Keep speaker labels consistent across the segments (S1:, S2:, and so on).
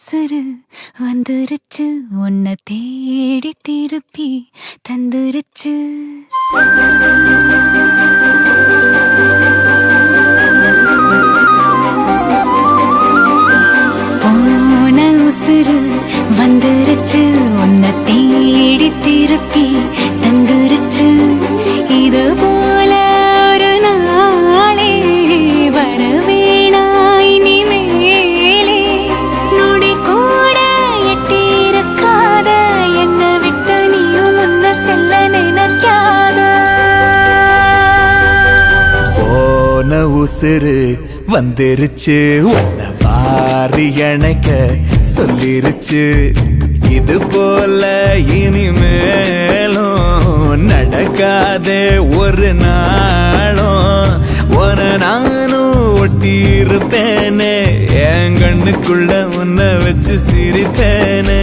S1: உசுறு வந்துருச்சு உன்னை தேடி திருப்பி தந்துருச்சு. போன உசுறு வந்துருச்சு உன்னை தேடி திருப்பி தந்துருச்சு. இது போல ஒரு நாளே வரவேணாய் நீ மேலே. நொடி கூட எட்டிருக்காத என்னை விட்டு நீயும் முன்ன செல்ல நினைக்காத.
S2: போன உசுறு வந்துருச்சு உன்னை வாரி அணைக்க சொல்லிருச்சு. இது போல இனிமேலும் நடக்காதே ஒரு நாளும். உன நானும் ஒட்டி இருப்பேனே என் கண்ணுக்குள்ள உன்னை வச்சு சிரிப்பேனே.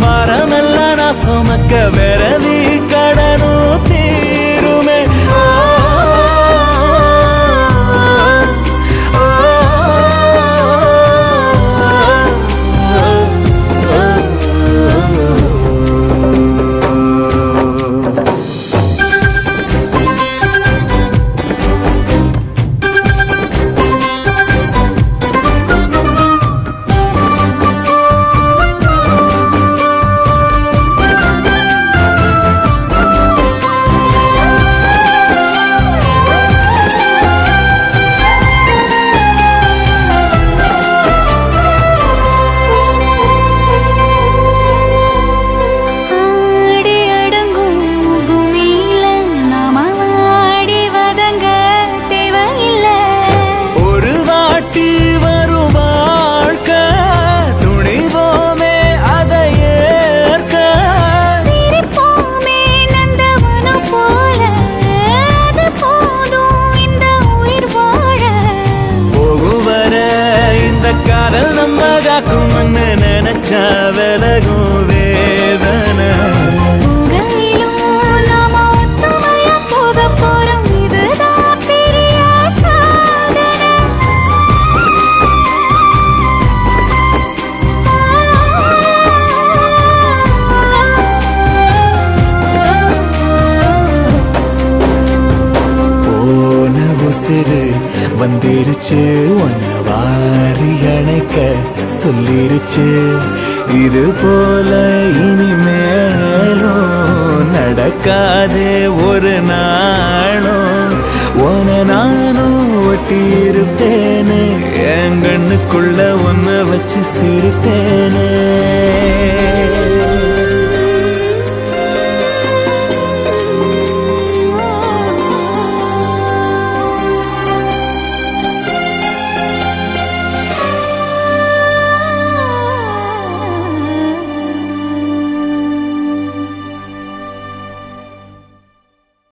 S2: மரமெல்லாம் சுமக்க விரவி கடனும் தீருமே. காதல் நம்ம காக்கும்னு நினைச்சா விலகும் வேதனை. போன உசுறு வந்துருச்சு உன்னை வாரி அணைக்க சொல்லிருச்சு. இது போல இனிமேலும் நடக்காதே ஒரு நாளும். உன நானும் ஒட்டி இருப்பேனே என் கண்ணுக்குள்ள உன்னை வச்சு சிரிப்பேனே.